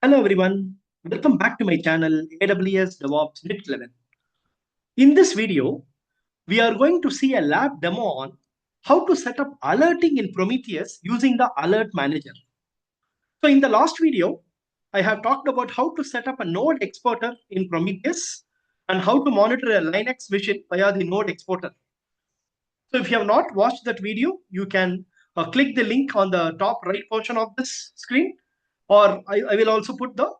Hello everyone, welcome back to my channel AWS DevOps Next Level. In this video, we are going to see a lab demo on how to set up alerting in Prometheus using the Alert Manager. So in the last video, I have talked about how to set up a node exporter in Prometheus and how to monitor a Linux machine via the node exporter. So if you have not watched that video, you can click the link on the top right portion of this screen, or I will also put the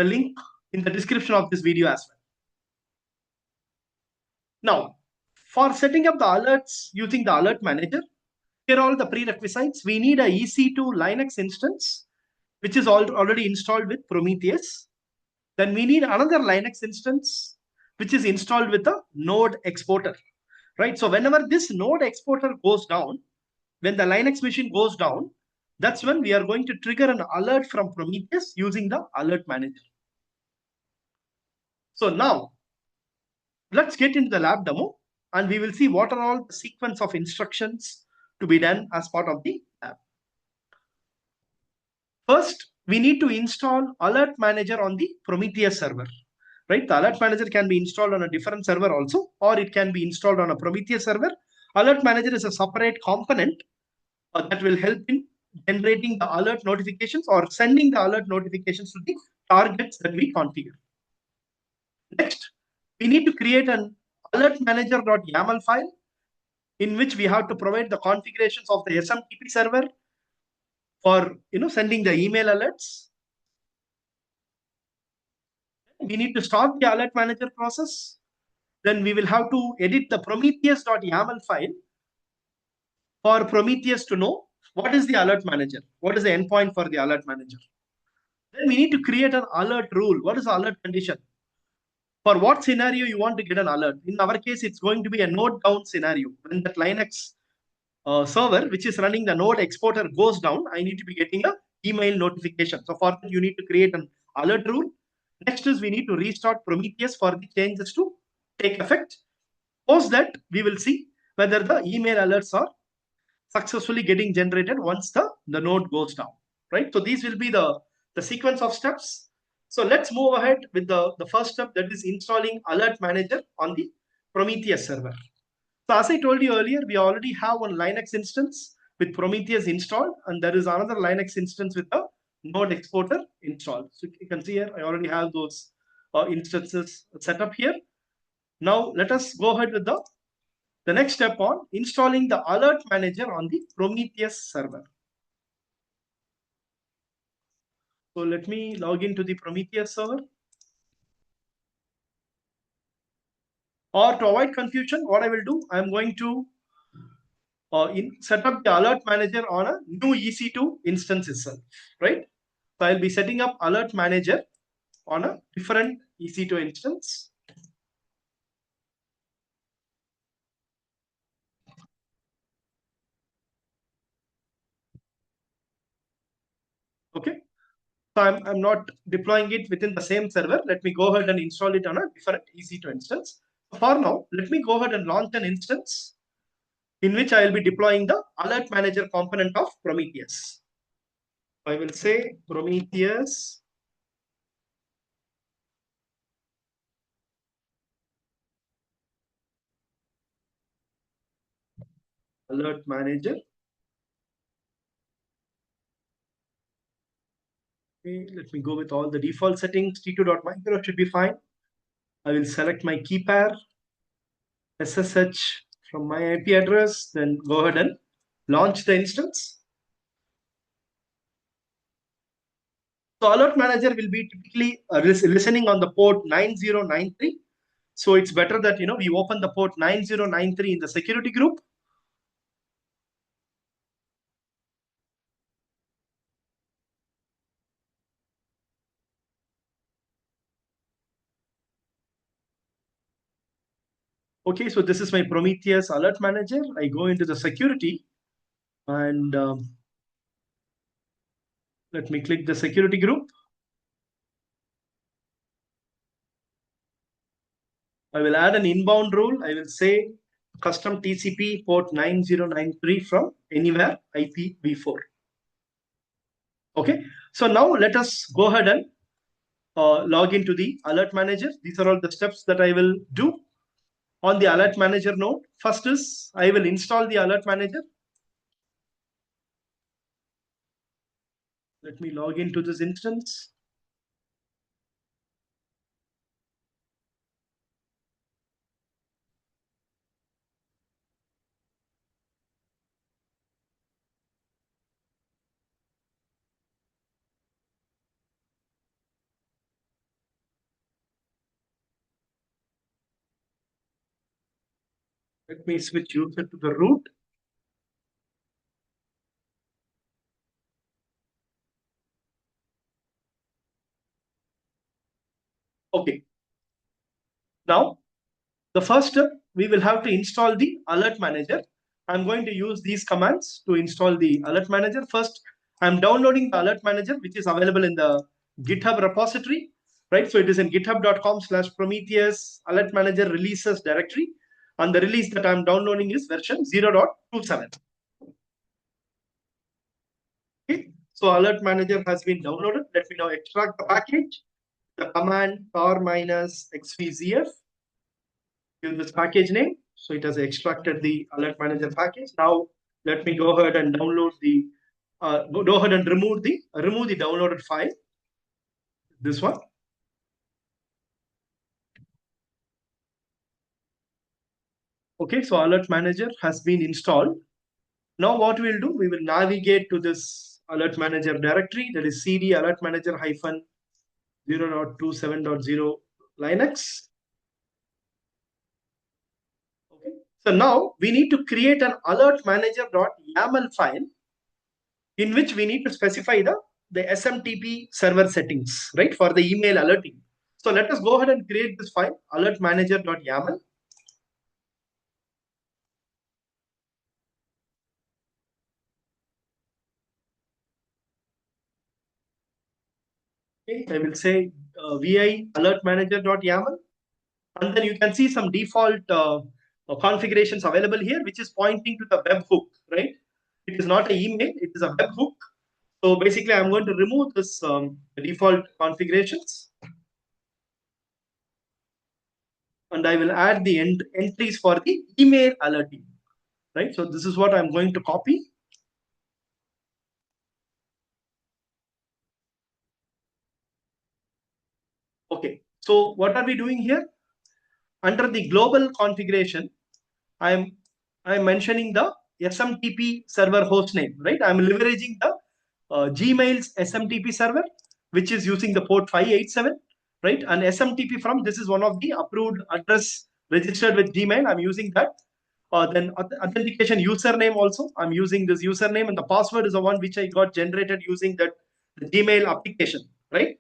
link in the description of this video as well. Now, for setting up the alerts using the Alert Manager, here are all the prerequisites. We need a EC2 Linux instance, which is already installed with Prometheus. Then we need another Linux instance, which is installed with a node exporter, right? So whenever this node exporter goes down, when the Linux machine goes down, that's when we are going to trigger an alert from Prometheus using the Alert Manager. So now, let's get into the lab demo and we will see what are all the sequence of instructions to be done as part of the lab. First, we need to install Alert Manager on the Prometheus server, right? The Alert Manager can be installed on a different server also, or it can be installed on a Prometheus server. Alert Manager is a separate component that will help in generating the alert notifications or sending the alert notifications to the targets that we configure. Next, we need to create an alert manager.yaml file in which we have to provide the configurations of the SMTP server for sending the email alerts. We need to start the alert manager process. Then we will have to edit the prometheus.yaml file for Prometheus to know what is the alert manager, what is the endpoint for the alert manager. Then we need to create an alert rule. What is the alert condition? For what scenario you want to get an alert? In our case, it's going to be a node down scenario. When that Linux server, which is running the node exporter, goes down, I need to be getting an email notification. So for that, you need to create an alert rule. Next is we need to restart Prometheus for the changes to take effect. Post that, we will see whether the email alerts are successfully getting generated once the node goes down, right? So these will be the sequence of steps. So let's move ahead with the first step, that is installing Alert Manager on the Prometheus server. So as I told you earlier, we already have one Linux instance with Prometheus installed, and there is another Linux instance with a node exporter installed. So you can see here, I already have those instances set up here. Now let us go ahead with the next step on installing the Alert Manager on the Prometheus server. So let me log into the Prometheus server. Or to avoid confusion, what I will do, I'm going to set up the Alert Manager on a new EC2 instance itself, right? So I'll be setting up Alert Manager on a different EC2 instance. Okay. So I'm not deploying it within the same server. Let me go ahead and install it on a different EC2 instance. For now, let me go ahead and launch an instance in which I will be deploying the Alert Manager component of Prometheus. I will say Prometheus Alert Manager. Okay, let me go with all the default settings. T2.micro should be fine. I will select my key pair, SSH from my IP address, then go ahead and launch the instance. So Alert Manager will be typically listening on the port 9093. So it's better that we open the port 9093 in the security group. Okay, so this is my Prometheus Alert Manager. I go into the security and let me click the security group. I will add an inbound rule. I will say custom TCP port 9093 from anywhere IPv4. Okay, So now let us go ahead and log into the Alert Manager. These are all the steps that I will do on the Alert Manager node. First is I will install the Alert Manager. Let me log into this instance. Let me switch user to the root. Okay. Now, the first step, we will have to install the Alert Manager. I'm going to use these commands to install the Alert Manager. First, I'm downloading the Alert Manager, which is available in the GitHub repository, right? So it is in github.com/Prometheus Alert Manager releases directory. And the release that I'm downloading is version 0.27. Okay. So Alert Manager has been downloaded. Let me now extract the package. The command tar minus xvzf. Give this package name. So it has extracted the Alert Manager package. Now let me go ahead and download the go ahead and remove the downloaded file. This one. Okay, so Alert Manager has been installed. Now what we'll do, we will navigate to this Alert Manager directory, that is cd alert manager hyphen 0.27.0 Linux. Okay. So now we need to create an alert manager.yaml file in which we need to specify the SMTP server settings, right, for the email alerting. So let us go ahead and create this file, alert manager.yaml. Okay, I will say vi alert manager.yaml. And then you can see some default configurations available here, which is pointing to the webhook, right? It is not an email, it is a webhook. So basically, I'm going to remove this default configurations. And I will add the entries for the email alerting, right? So this is what I'm going to copy. Okay, so what are we doing here? Under the global configuration, I'm mentioning the SMTP server host name, right? I'm leveraging the Gmail's SMTP server, which is using the port 587, right? And SMTP from this is one of the approved address registered with Gmail. I'm using that. Then authentication username also. I'm using this username, and the password is the one which I got generated using the Gmail application, right?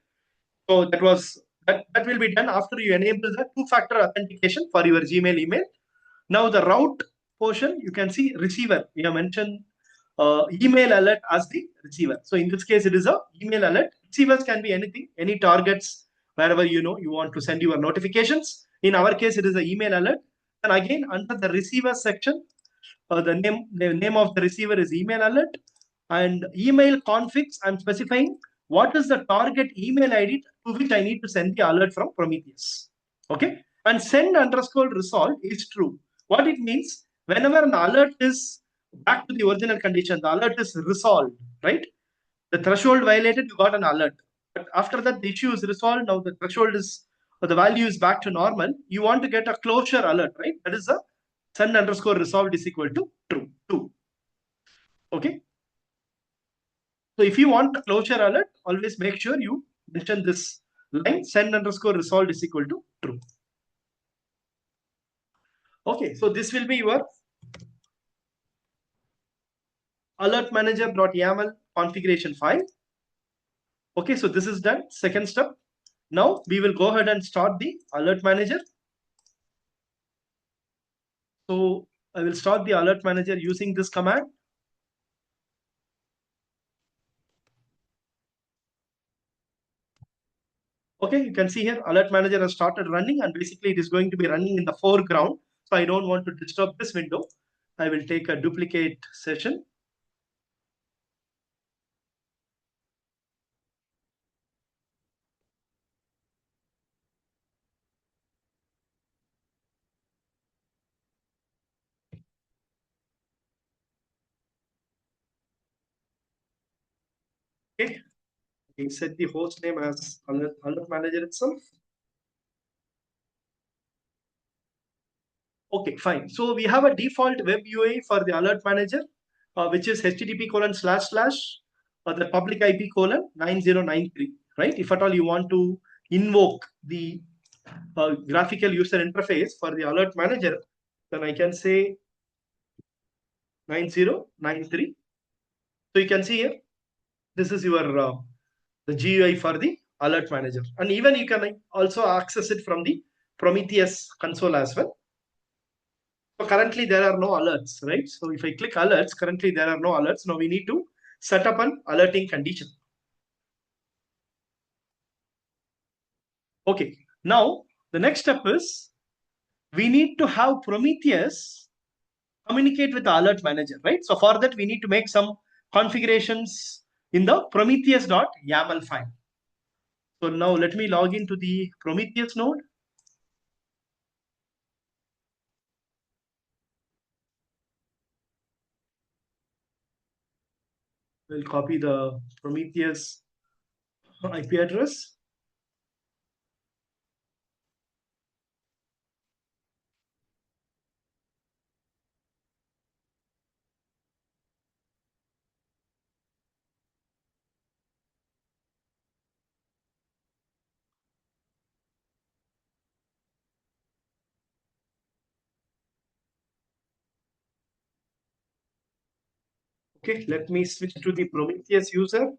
So that will be done after you enable the two-factor authentication for your Gmail email. Now the route portion, you can see receiver. We have mentioned email alert as the receiver. So in this case, it is a email alert. Receivers can be anything, any targets, wherever you want to send your notifications. In our case, it is an email alert. And again, under the receiver section, the name of the receiver is email alert. And email configs, I'm specifying what is the target email ID to which I need to send the alert from Prometheus. Okay. And send underscore resolve is true. What it means, whenever an alert is back to the original condition, the alert is resolved, right? The threshold violated, you got an alert. But after that, the issue is resolved. Now the threshold is, or the value is back to normal. You want to get a closure alert, right? That is a send underscore resolved is equal to true. Okay. So if you want a closure alert, always make sure you mention this line send underscore resolved is equal to true. Okay, so this will be your alert manager.yaml configuration file. Okay, so this is done. Second step. Now we will go ahead and start the alert manager. So I will start the alert manager using this command. Okay, you can see here alert manager has started running, and basically it is going to be running in the foreground. So I don't want to disturb this window. I will take a duplicate session. Okay, we set the host name as alert manager itself. Okay, fine. So we have a default web UI for the alert manager, which is http:// the public IP colon 9093, right? If at all you want to invoke the graphical user interface for the alert manager, then I can say 9093. So you can see here, this is your the GUI for the alert manager, and even you can also access it from the Prometheus console as well. So currently there are no alerts, right? So if I click alerts, currently there are no alerts. Now we need to set up an alerting condition. Okay, now the next step is we need to have Prometheus communicate with the alert manager, right? So for that we need to make some configurations in the Prometheus.yaml file. So now let me log into the Prometheus node. We'll copy the Prometheus IP address. Okay, let me switch to the Prometheus user.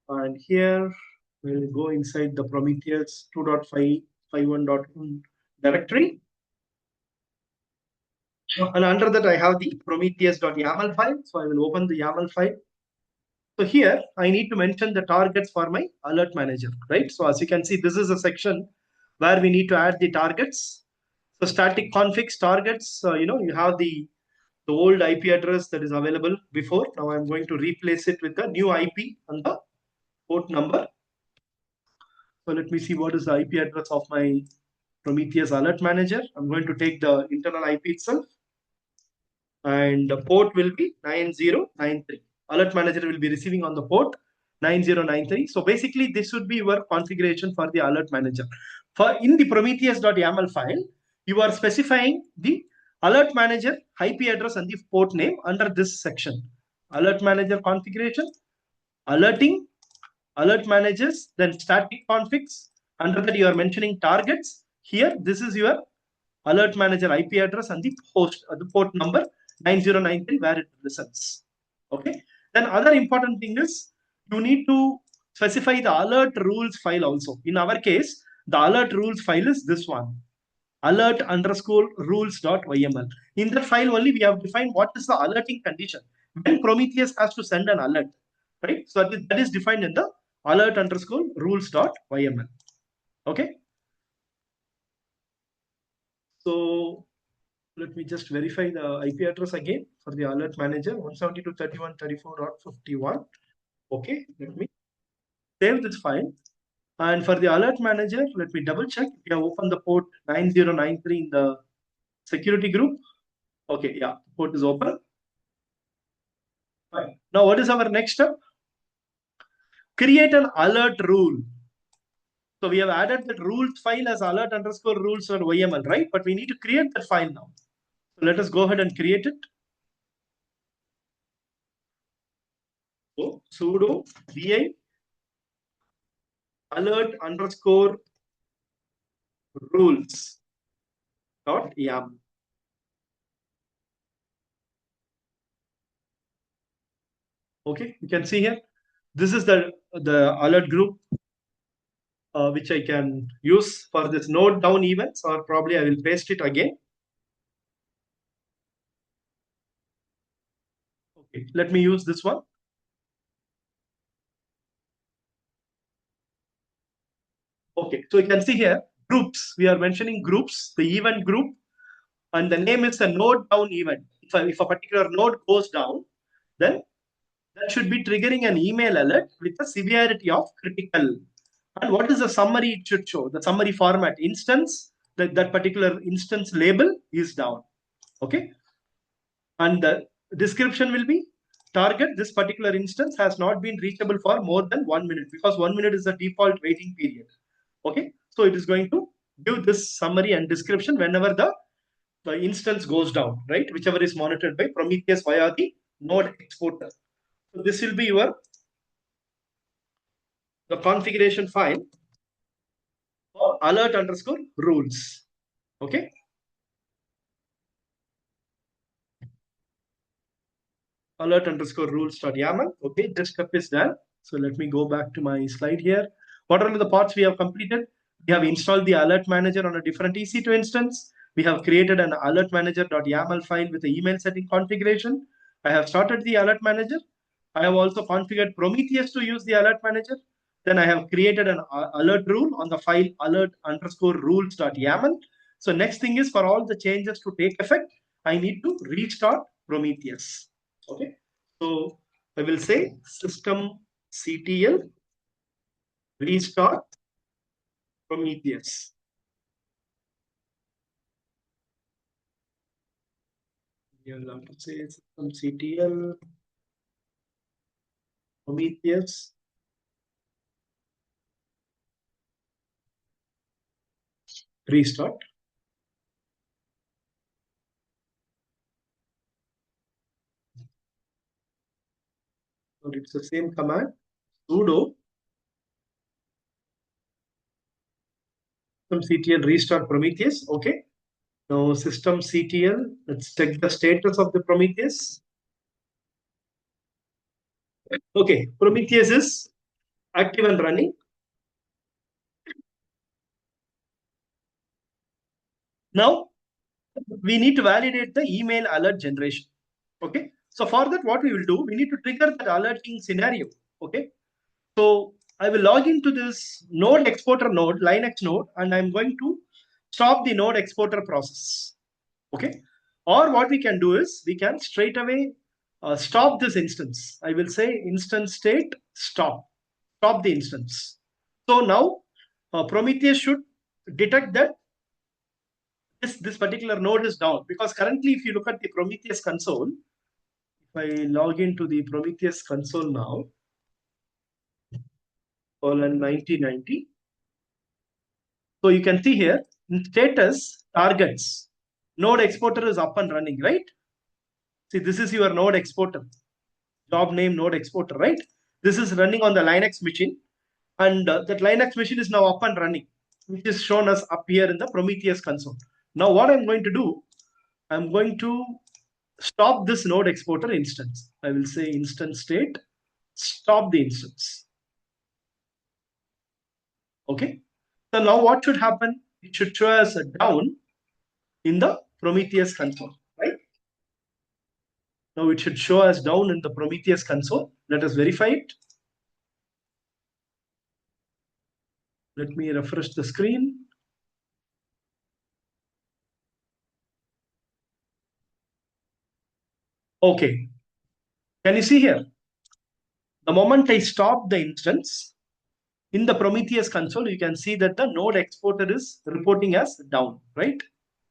And here we'll go inside the Prometheus 2.551.1 directory. And under that, I have the Prometheus.yaml file. So I will open the YAML file. So here I need to mention the targets for my alert manager, right? So as you can see, this is a section where we need to add the targets. So static configs targets, you have the old IP address that is available before. Now I'm going to replace it with the new IP and the port number. So let me see what is the IP address of my Prometheus Alert Manager. I'm going to take the internal IP itself, and the port will be 9093. Alert Manager will be receiving on the port 9093. So basically, this would be your configuration for the Alert Manager. For in the Prometheus.yaml file, you are specifying the Alert Manager IP address and the port name under this section. Alert Manager configuration, alerting, alert managers, then static configs. Under that, you are mentioning targets. Here, this is your alert manager IP address and the host, the port number 9093 where it results. Okay. Then other important thing is you need to specify the alert rules file also. In our case, the alert rules file is this one, alert underscore rules.yml. In that file only we have defined what is the alerting condition when Prometheus has to send an alert, right? So that is defined in the alert underscore rules.yml. Okay. So let me just verify the IP address again for the alert manager 172.31.34.51. Okay, let me save this file. And for the alert manager, let me double check. We have opened the port 9093 in the security group. Okay, yeah, the port is open. Fine. Now, what is our next step? Create an alert rule. So we have added that rules file as alert underscore rules.yml, right? But we need to create that file now. So let us go ahead and create it. So sudo vi alert underscore rules dot yaml. Okay, you can see here. This is the alert group which I can use for this note down events, or probably I will paste it again. Okay, let me use this one. Okay, so you can see here groups. We are mentioning groups, the event group, and the name is a node down event. If a particular node goes down, then that should be triggering an email alert with the severity of critical. And what is the summary it should show? The summary format instance, that particular instance label is down. Okay. And the description will be target, this particular instance has not been reachable for more than 1 minute, because 1 minute is the default waiting period. Okay, so it is going to give this summary and description whenever the instance goes down, right? Whichever is monitored by Prometheus via the node exporter. So this will be the configuration file for alert underscore rules. Okay. Alert underscore rules.yaml. Okay, this step is done. So let me go back to my slide here. What are the parts we have completed? We have installed the alert manager on a different EC2 instance. We have created an alert manager.yaml file with the email setting configuration. I have started the alert manager. I have also configured Prometheus to use the alert manager. Then I have created an alert rule on the file alert underscore rules.yaml. So next thing is, for all the changes to take effect, I need to restart Prometheus. Okay, so I will say systemctl restart Prometheus. You'll have to say systemctl Prometheus restart. So it's the same command, sudo systemctl restart Prometheus. Okay, now systemctl, let's check the status of the Prometheus. Okay, Prometheus is active and running. Now we need to validate the email alert generation. Okay, so for that, what we will do, we need to trigger that alerting scenario. Okay, so I will log into this node exporter node, Linux node, and I'm going to stop the node exporter process. Okay, or what we can do is, we can straight away stop this instance. I will say instance state stop the instance. So now Prometheus should detect that this particular node is down, because currently if you look at the Prometheus console, if I log into the Prometheus console now, colon 9090, so you can see here in status targets, node exporter is up and running, right? See, this is your node exporter, job name node exporter, right? This is running on the Linux machine, and that Linux machine is now up and running, which is shown as up here in the Prometheus console. Now what I'm going to do, I'm going to stop this node exporter instance. I will say instance state stop the instance. Okay, so now what should happen? It should show as a down in the Prometheus console, right? Now it should show as down in the Prometheus console. Let us verify it. Let me refresh the screen. Okay, can you see here? The moment I stop the instance, in the Prometheus console, you can see that the node exporter is reporting as down, right?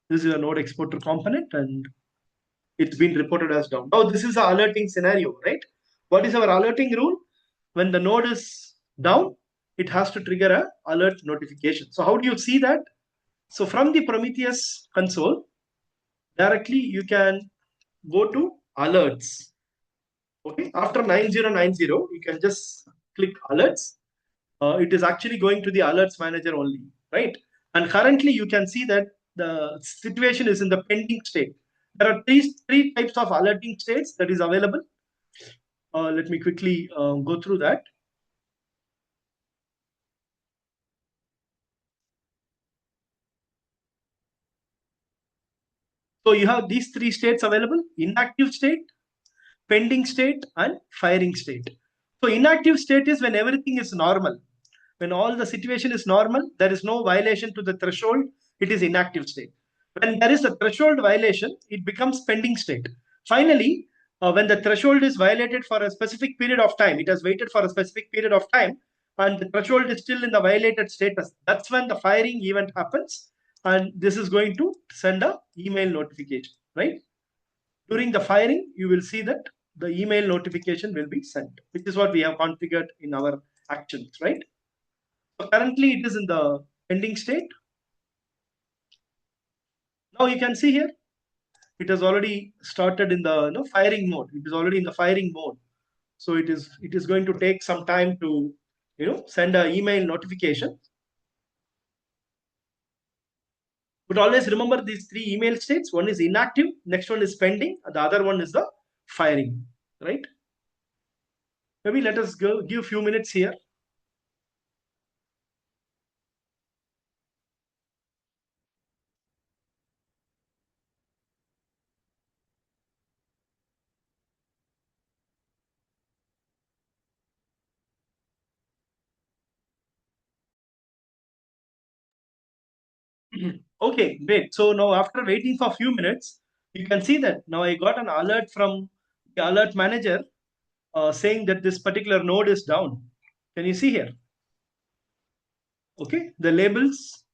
This is a node exporter component, and it's been reported as down. Now this is an alerting scenario, right? What is our alerting rule? When the node is down, it has to trigger a alert notification. So how do you see that? So from the Prometheus console, directly you can go to alerts. Okay, after 9090, you can just click alerts. It is actually going to the alerts manager only, right? And currently you can see that the situation is in the pending state. There are three types of alerting states that is available. Let me quickly go through that. So you have these three states available: inactive state, pending state, and firing state. So inactive state is when everything is normal. When all the situation is normal, there is no violation to the threshold, it is inactive state. When there is a threshold violation, it becomes pending state. Finally, when the threshold is violated for a specific period of time, it has waited for a specific period of time, and the threshold is still in the violated status, that's when the firing event happens, and this is going to send a email notification, right? During the firing, you will see that the email notification will be sent, which is what we have configured in our actions, right? So currently it is in the pending state. Now you can see here, it has already started in the firing mode. It is already in the firing mode. So it is going to take some time to send an email notification. But always remember these three email states. One is inactive, next one is pending, and the other one is the firing, right? Maybe let us go give a few minutes here. Okay, great. So now after waiting for a few minutes, you can see that now I got an alert from the alert manager saying that this particular node is down. Can you see here? Okay, the labels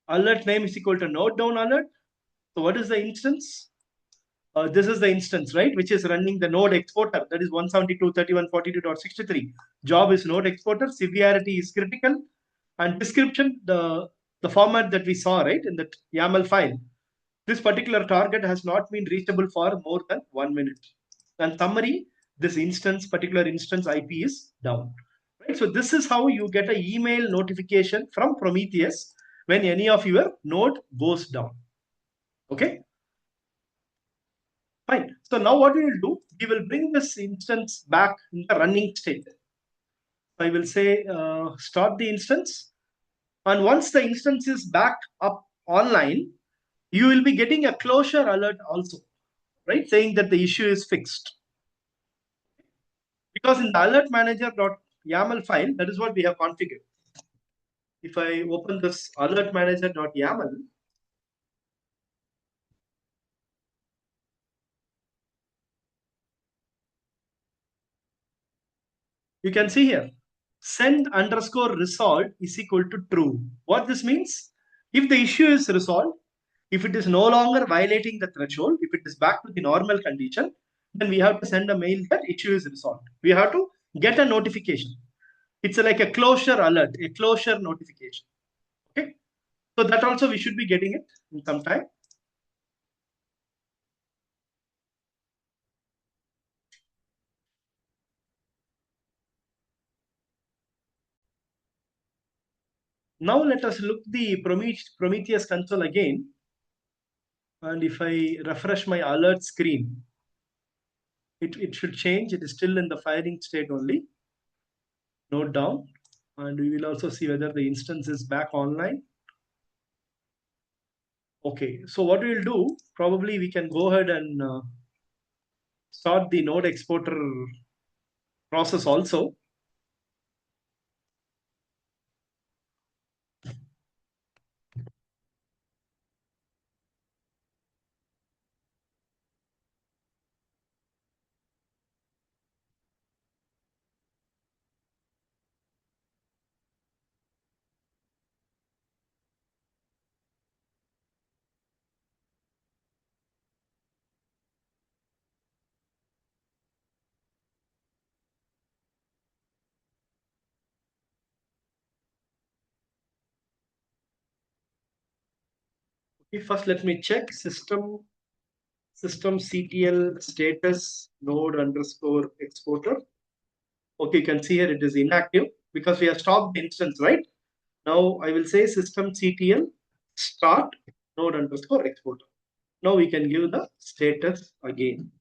alert name is equal to node down alert. So what is the instance? This is the instance, right, which is running the node exporter, that is 172.31.42.63. Job is node exporter, severity is critical, and description, the format that we saw, right, in that YAML file. This particular target has not been reachable for more than 1 minute. And summary, this particular instance IP is down. Right? So this is how you get an email notification from Prometheus when any of your node goes down. Okay. Fine. So now what we will do, we will bring this instance back in the running state. I will say start the instance. And once the instance is back up online, you will be getting a closure alert also, right? Saying that the issue is fixed. Because in the alert manager.yaml file, that is what we have configured. If I open this alert manager.yaml, you can see here, send underscore resolved is equal to true. What this means, if the issue is resolved, if it is no longer violating the threshold, if it is back to the normal condition, then we have to send a mail that issue is resolved. We have to get a notification. It's like a closure alert, a closure notification. Okay. So that also we should be getting it in some time. Now let us look the Prometheus console again. And if I refresh my alert screen, it should change. It is still in the firing state only. Note down. And we will also see whether the instance is back online. Okay, so what we'll do, probably we can go ahead and start the node exporter process also. Okay, first let me check systemctl status node underscore exporter. Okay, you can see here it is inactive because we have stopped the instance, right? Now I will say systemctl start node underscore exporter. Now we can give the status again.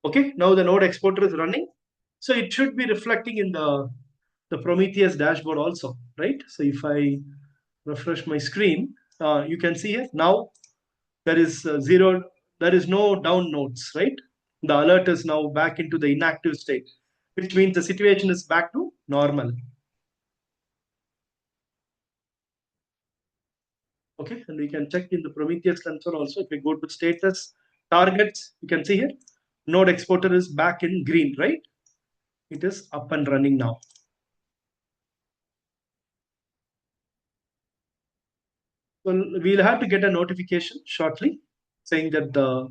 Okay, now the node exporter is running. So it should be reflecting in the Prometheus dashboard also, right? So if I refresh my screen, you can see here now there is there is no down nodes, right? The alert is now back into the inactive state, which means the situation is back to normal. Okay, and we can check in the Prometheus console also. If we go to status targets, you can see here node exporter is back in green, right? It is up and running now. Well, we'll have to get a notification shortly saying that the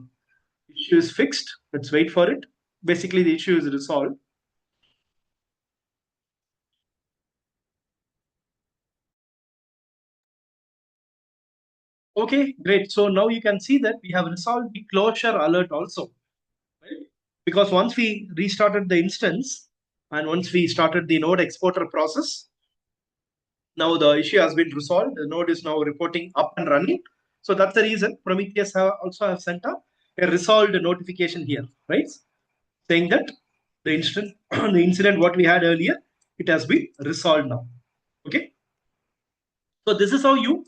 issue is fixed. Let's wait for it. basically the issue is resolved. Okay, great. So now you can see that we have resolved the closure alert also, right? Because once we restarted the instance and once we started the node exporter process, now the issue has been resolved. The node is now reporting up and running. So that's the reason Prometheus also have sent a resolved notification here, right? Saying that the incident, the incident what we had earlier, it has been resolved now. Okay. So this is how you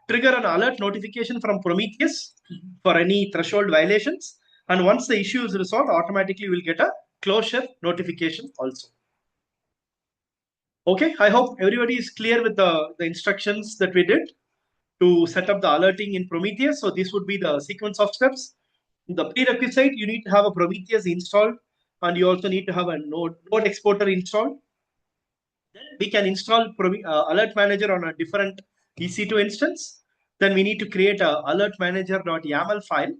trigger an alert notification from Prometheus for any threshold violations. And once the issue is resolved, automatically we'll get a closure notification also. Okay, I hope everybody is clear with the instructions that we did to set up the alerting in Prometheus. So this would be the sequence of steps. The prerequisite, you need to have a Prometheus installed, and you also need to have a node exporter installed. Then we can install Alert Manager on a different EC2 instance. Then we need to create a Alert Manager.yaml file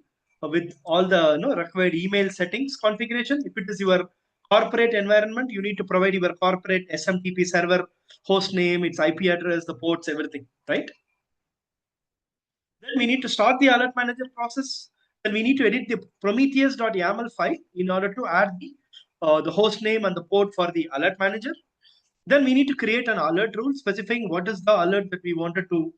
with all the required email settings configuration. If it is your corporate environment, you need to provide your corporate SMTP server host name, its IP address, the ports, everything, right? Then we need to start the Alert Manager process. Then we need to edit the Prometheus.yaml file in order to add the host name and the port for the Alert Manager. Then we need to create an alert rule specifying what is the alert that we wanted to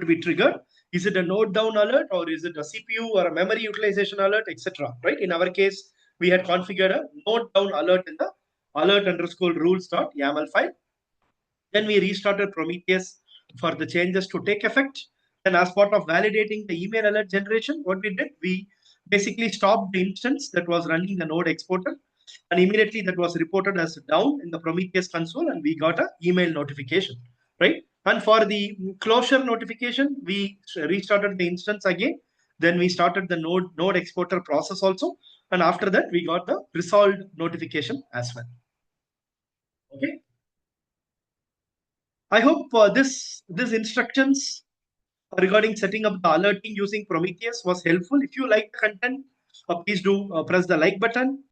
be triggered. Is it a node down alert, or is it a CPU or a memory utilization alert, etc. Right? In our case, we had configured a node down alert in the alert_rules.yaml file. Then we restarted Prometheus for the changes to take effect. And as part of validating the email alert generation, what we did, we basically stopped the instance that was running the node exporter, and immediately that was reported as down in the Prometheus console, and we got an email notification, right? And for the closure notification, we restarted the instance again. Then we started the node exporter process also, and after that we got the resolved notification as well. Okay. I hope this instructions regarding setting up the alerting using Prometheus was helpful. If you like the content, please do press the like button.